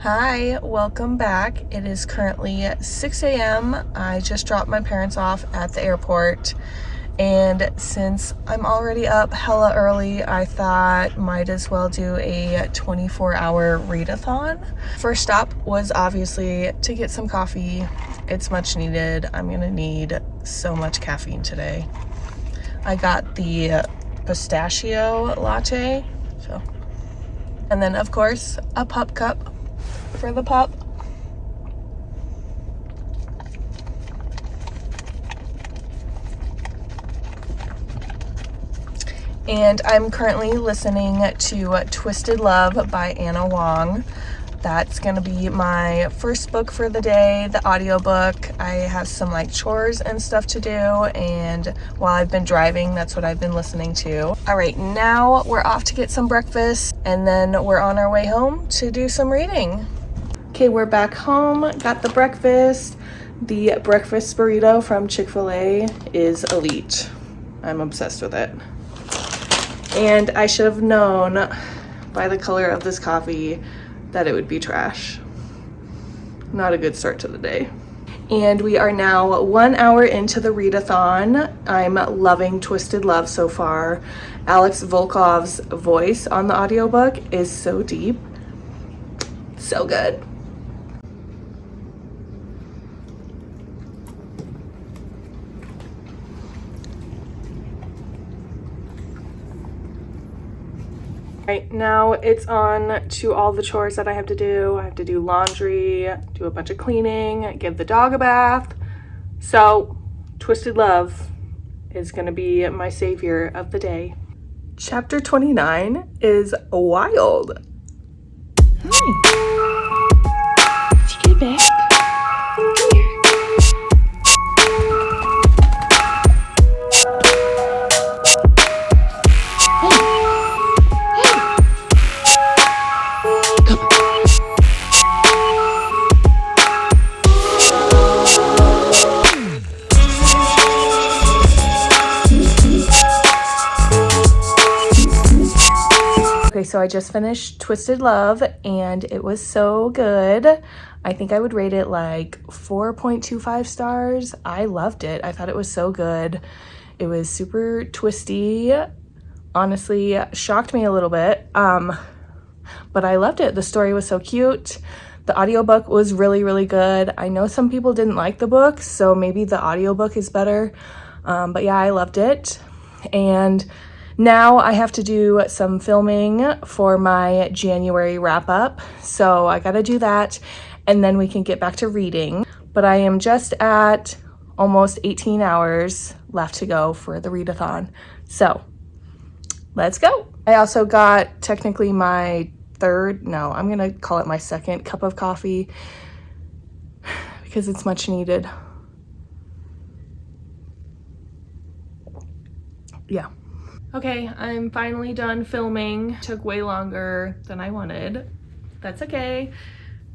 Hi, welcome back. It is currently 6 a.m. I just dropped my parents off at the airport, and since I'm already up hella early, I thought might as well do a 24-hour readathon. First stop was obviously to get some coffee. It's much needed. I'm gonna need so much caffeine today. I got the pistachio latte, and then of course a pup cup for the pup. And I'm currently listening to Twisted Love by Huang. That's gonna be my first book for the day, the audiobook. I have some chores and stuff to do, and while I've been driving, that's what I've been listening to. All right, now we're off to get some breakfast, and then we're on our way home to do some reading. Okay, we're back home, got the breakfast. The breakfast burrito from Chick-fil-A is elite. I'm obsessed with it. And I should have known by the color of this coffee that it would be trash. Not a good start to the day. And we are now 1 hour into the readathon. I'm loving Twisted Love so far. Alex Volkov's voice on the audiobook is so deep. So good. Right now it's on to all the chores that I have to do. I have to do laundry, do a bunch of cleaning, give the dog a bath. So Twisted Love is gonna be my savior of the day. Chapter 29 is wild. Hi. Did you get back? Okay, so I just finished Twisted Love and it was so good. I think I would rate it 4.25 stars. I loved it. I thought it was so good. It was super twisty. Honestly, shocked me a little bit. But I loved it. The story was so cute. The audiobook was really, really good. I know some people didn't like the book, so maybe the audiobook is better. But yeah, I loved it. And now I have to do some filming for my January wrap up. So I gotta do that and then we can get back to reading. But I am just at almost 18 hours left to go for the readathon. So let's go. I also got technically my I'm gonna call it my second cup of coffee because it's much needed. Yeah. Okay, I'm finally done filming. Took way longer than I wanted. That's okay.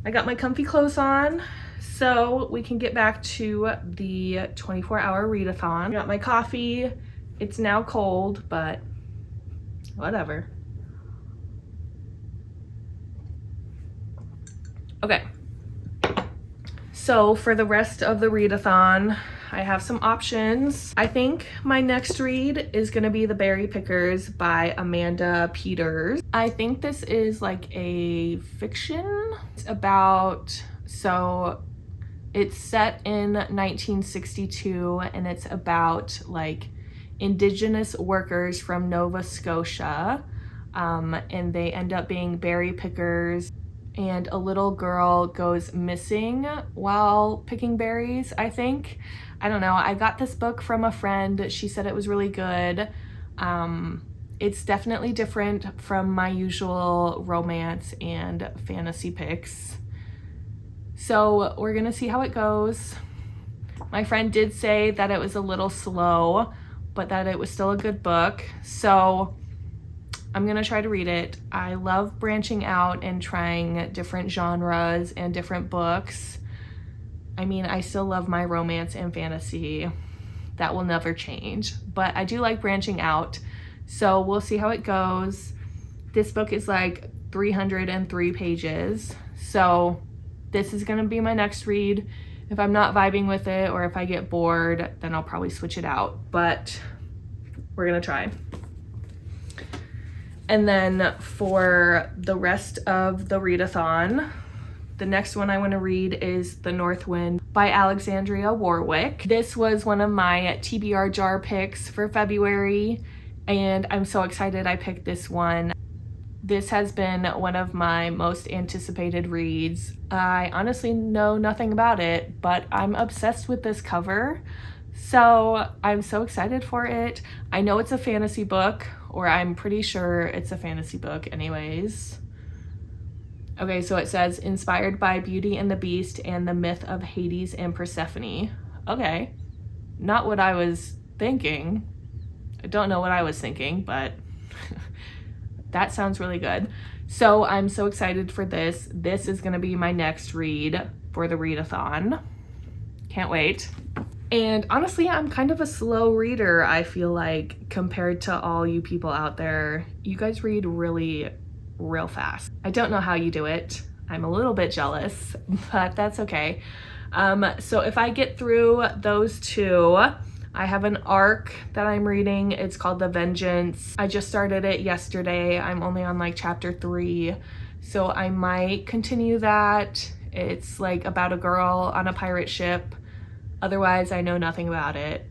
I got my comfy clothes on, so we can get back to the 24-hour readathon. I got my coffee. It's now cold, but whatever. Okay. So for the rest of the readathon, I have some options. I think my next read is gonna be The Berry Pickers by Amanda Peters. I think this is a fiction. It's set in 1962 and it's about indigenous workers from Nova Scotia, and they end up being berry pickers. And a little girl goes missing while picking berries, I think. I don't know. I got this book from a friend. She said it was really good. It's definitely different from my usual romance and fantasy picks. So we're gonna see how it goes. My friend did say that it was a little slow, but that it was still a good book. So I'm gonna try to read it. I love branching out and trying different genres and different books. I mean, I still love my romance and fantasy. That will never change, but I do like branching out. So we'll see how it goes. This book is 303 pages. So this is gonna be my next read. If I'm not vibing with it or if I get bored, then I'll probably switch it out, but we're gonna try. And then for the rest of the readathon, the next one I want to read is The North Wind by Alexandria Warwick. This was one of my TBR jar picks for February, and I'm so excited I picked this one. This has been one of my most anticipated reads. I honestly know nothing about it, but I'm obsessed with this cover, so I'm so excited for it. I know it's a fantasy book, or I'm pretty sure it's a fantasy book anyways. Okay, so it says, inspired by Beauty and the Beast and the myth of Hades and Persephone. Okay, not what I was thinking. I don't know what I was thinking, but that sounds really good. So I'm so excited for this. This is gonna be my next read for the readathon. Can't wait. And honestly, I'm kind of a slow reader, I feel like, compared to all you people out there. You guys read really real fast. I don't know how you do it. I'm a little bit jealous, but that's okay. So if I get through those two, I have an arc that I'm reading. It's called The Vengeance. I just started it yesterday. I'm only on like chapter 3, so I might continue that. It's like about a girl on a pirate ship. Otherwise, I know nothing about it.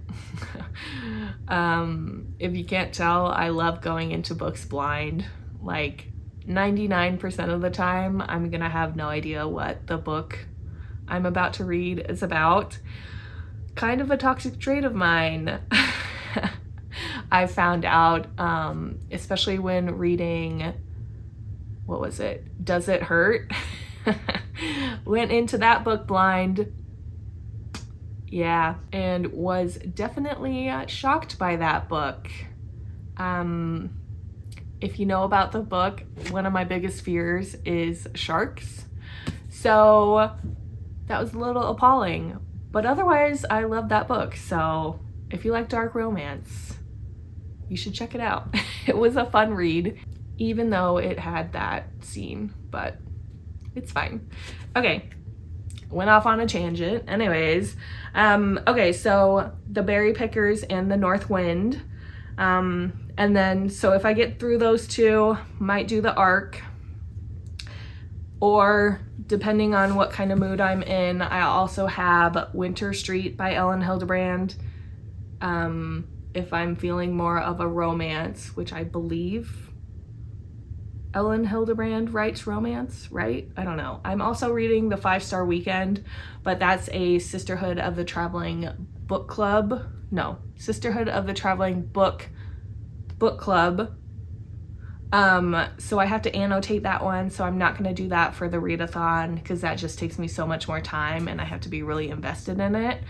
If you can't tell, I love going into books blind. Like 99% of the time, I'm gonna have no idea what the book I'm about to read is about. Kind of a toxic trait of mine. I found out, especially when reading, what was it? Does It Hurt? Went into that book blind. Yeah, and was definitely shocked by that book. If you know about the book, one of my biggest fears is sharks. So that was a little appalling, but otherwise I love that book. So if you like dark romance, you should check it out. It was a fun read, even though it had that scene, but it's fine. Okay, went off on a tangent. Anyways, okay, so The Berry Pickers and The North Wind. And then, so if I get through those two, might do the arc, or depending on what kind of mood I'm in, I also have Winter Street by Ellen Hildebrand. If I'm feeling more of a romance, which I believe Ellen Hildebrand writes romance, right? I don't know. I'm also reading The 5-Star Weekend, but that's a Sisterhood of the Traveling Book Club. No, Sisterhood of the Traveling Book Club. So I have to annotate that one, so I'm not going to do that for the readathon because that just takes me so much more time and I have to be really invested in it.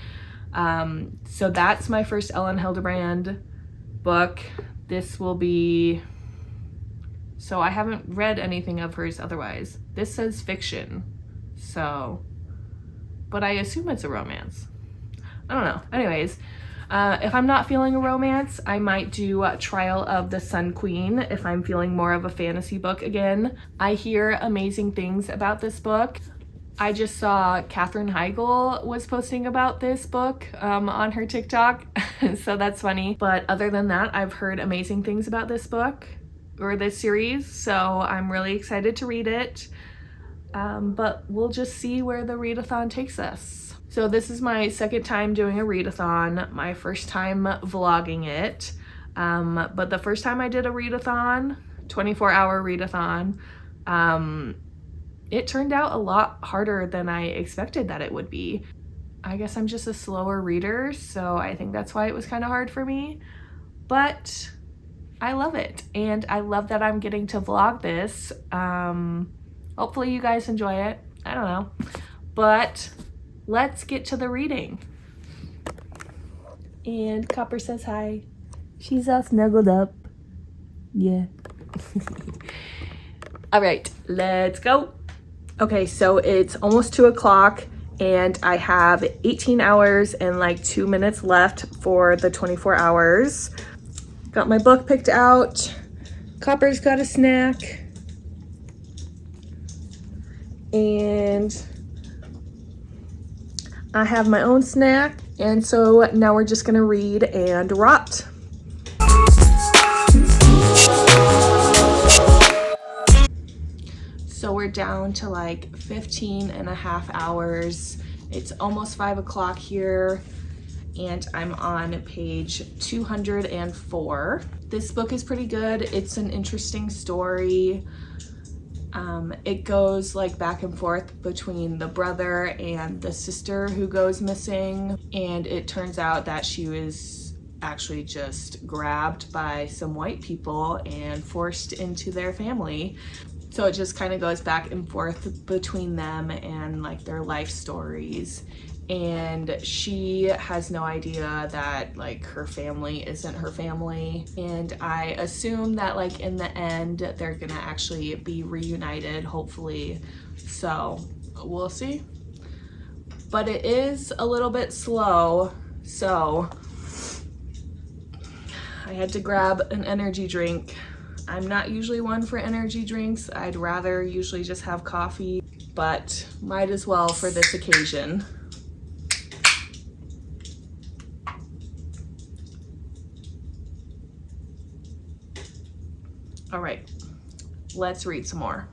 So that's my first Ellen Hildebrand book. This will be, so I haven't read anything of hers otherwise. This says fiction, so, but I assume it's a romance. I don't know. Anyways, if I'm not feeling a romance, I might do Trial of the Sun Queen if I'm feeling more of a fantasy book again. I hear amazing things about this book. I just saw Katherine Heigl was posting about this book on her TikTok, so that's funny. But other than that, I've heard amazing things about this book, or this series, so I'm really excited to read it. But we'll just see where the readathon takes us. So this is my second time doing a readathon, my first time vlogging it. But the first time I did a readathon, 24-hour readathon, it turned out a lot harder than I expected that it would be. I guess I'm just a slower reader, so I think that's why it was kind of hard for me. But I love it, and I love that I'm getting to vlog this. Hopefully you guys enjoy it. I don't know. But let's get to the reading. And Copper says hi. She's all snuggled up. Yeah. All right, let's go. Okay, so it's almost 2 o'clock and I have 18 hours and like 2 minutes left for the 24 hours. Got my book picked out. Copper's got a snack. and I have my own snack, and so now we're just gonna read and rot. So we're down to like 15 and a half hours. It's almost 5 o'clock here, and I'm on page 204. This book is pretty good. It's an interesting story. It goes like back and forth between the brother and the sister who goes missing, and it turns out that she was actually just grabbed by some white people and forced into their family. So it just kind of goes back and forth between them and like their life stories. And she has no idea that like her family isn't her family. And I assume that like in the end, they're gonna actually be reunited, hopefully. So we'll see. But it is a little bit slow. So I had to grab an energy drink. I'm not usually one for energy drinks. I'd rather usually just have coffee, but might as well for this occasion. All right, let's read some more.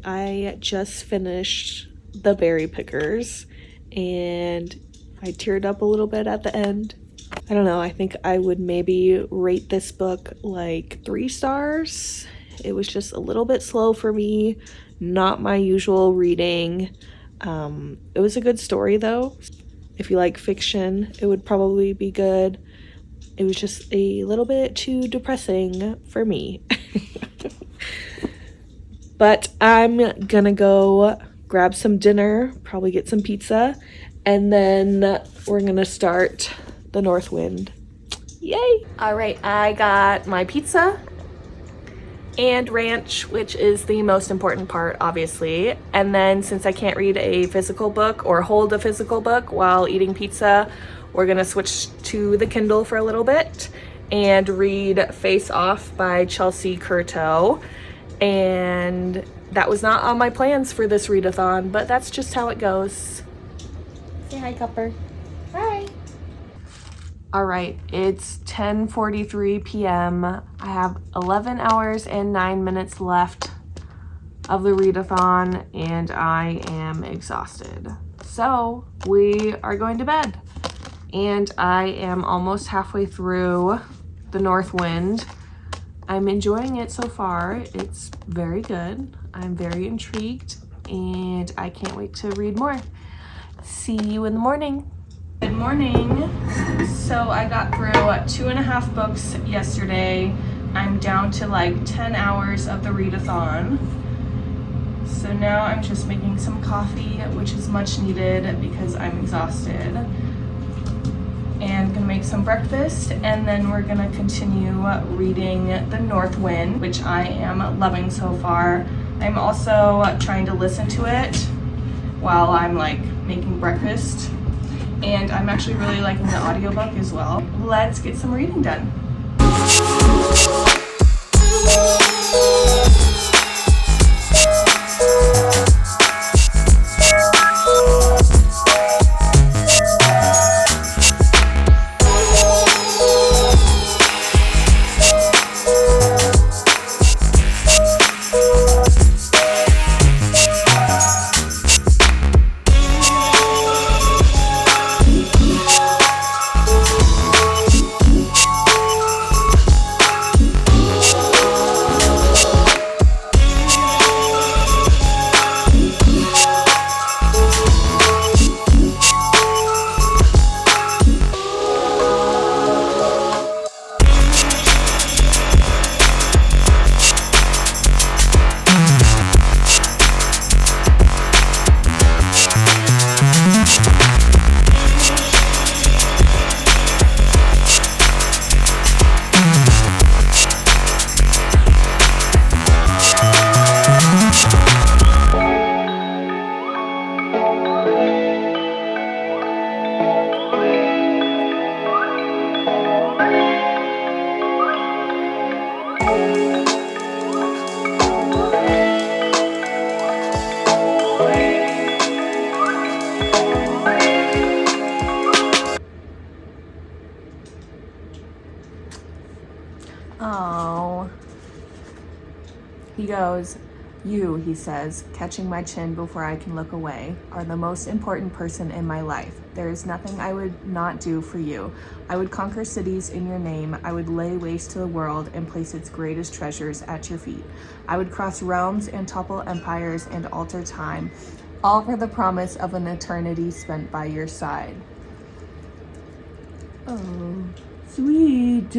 I just finished The Berry Pickers, and I teared up a little bit at the end. I don't know, I think I would maybe rate this book like 3 stars. It was just a little bit slow for me, not my usual reading. It was a good story though. If you like fiction, it would probably be good. It was just a little bit too depressing for me. But I'm gonna go grab some dinner, probably get some pizza, and then we're gonna start the North Wind. Yay! All right, I got my pizza and ranch, which is the most important part, obviously. And then since I can't read a physical book or hold a physical book while eating pizza, we're gonna switch to the Kindle for a little bit and read Face Off by Chelsea Curto. And that was not on my plans for this readathon, but that's just how it goes. Say hi, Cupper. Hi. All right, it's 10:43 p.m. I have 11 hours and 9 minutes left of the readathon, and I am exhausted. So we are going to bed, and I am almost halfway through the North Wind. I'm enjoying it so far. It's very good. I'm very intrigued, and I can't wait to read more. See you in the morning. Good morning. So I got through 2.5 books yesterday. I'm down to like 10 hours of the readathon. So now I'm just making some coffee, which is much needed because I'm exhausted. And gonna make some breakfast, and then we're gonna continue reading The North Wind, which I am loving so far. I'm also trying to listen to it while I'm like making breakfast, and I'm actually really liking the audiobook as well. Let's get some reading done. He goes, "You," he says, catching my chin before I can look away, "are the most important person in my life. There is nothing I would not do for you. I would conquer cities in your name. I would lay waste to the world and place its greatest treasures at your feet. I would cross realms and topple empires and alter time, all for the promise of an eternity spent by your side." Oh, sweet.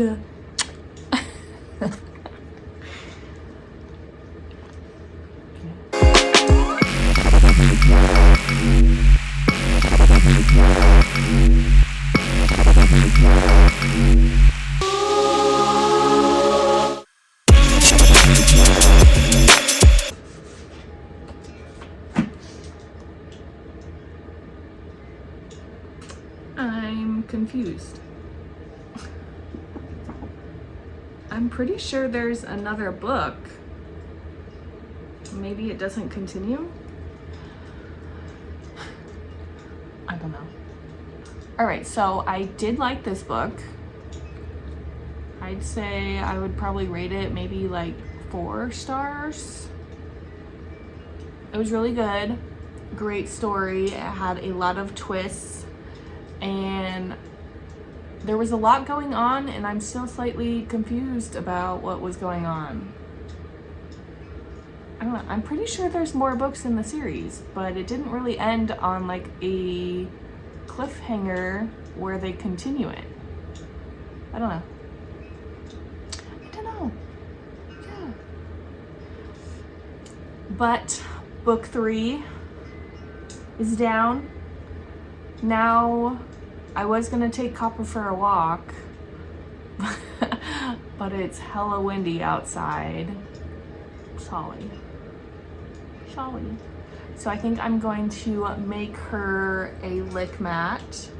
I'm confused. I'm pretty sure there's another book. Maybe it doesn't continue? I don't know. All right, so I did like this book. I'd say I would probably rate it maybe like 4 stars. It was really good. Great story. It had a lot of twists and there was a lot going on, and I'm still slightly confused about what was going on. I don't know. I'm pretty sure there's more books in the series, but it didn't really end on like a cliffhanger where they continue it. I don't know. Yeah. But book 3 is down. Now, I was gonna take Copper for a walk, but it's hella windy outside. Sorry. So I think I'm going to make her a lick mat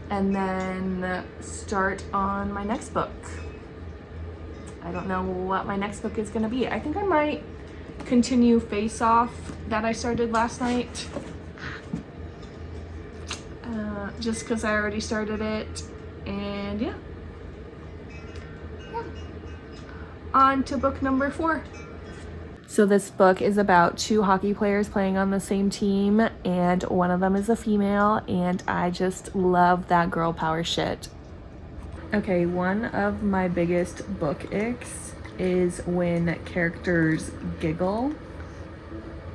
and then start on my next book. I don't know what my next book is gonna be. I think I might continue Face Off that I started last night. Just because I already started it, and yeah. On to book number 4. So this book is about 2 hockey players playing on the same team, and one of them is a female, and I just love that girl power shit. Okay, one of my biggest book icks is when characters giggle.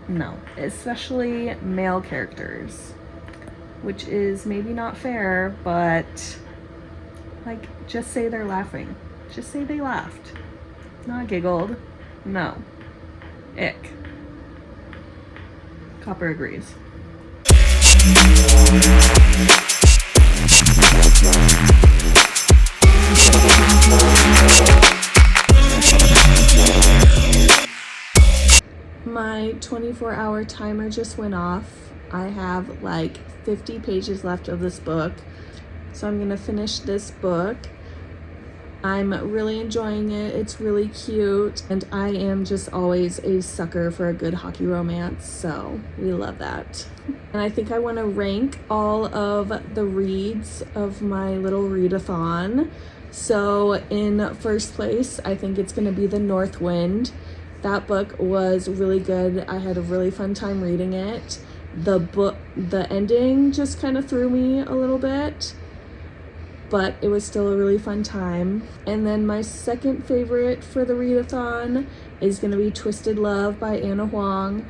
No, especially male characters. Which is maybe not fair, but like, just say they're laughing. Just say they laughed. Not giggled. No. Ick. Copper agrees. My 24-hour timer just went off. I have like 50 pages left of this book, so I'm gonna finish this book. I'm really enjoying it. It's really cute, and I am just always a sucker for a good hockey romance, so we love that. And I think I want to rank all of the reads of my little readathon. So in first place, I think it's gonna be The North Wind. That book was really good. I had a really fun time reading it. The ending just kind of threw me a little bit, but it was still a really fun time. And then my second favorite for the readathon is going to be Twisted Love by Anna Huang.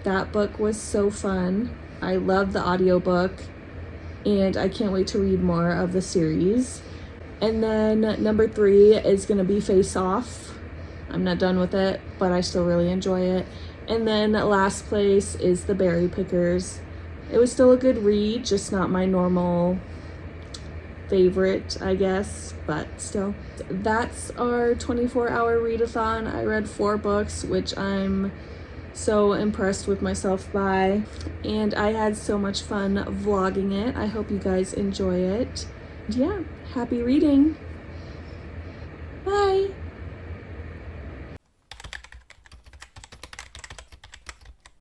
That book was so fun. I love the audiobook, and I can't wait to read more of the series. And then number 3 is going to be Face Off. I'm not done with it, but I still really enjoy it. And then last place is The Berry Pickers. It was still a good read, just not my normal favorite, I guess, but still. That's our 24-hour readathon. I read 4 books, which I'm so impressed with myself by, and I had so much fun vlogging it. I hope you guys enjoy it. Yeah, happy reading.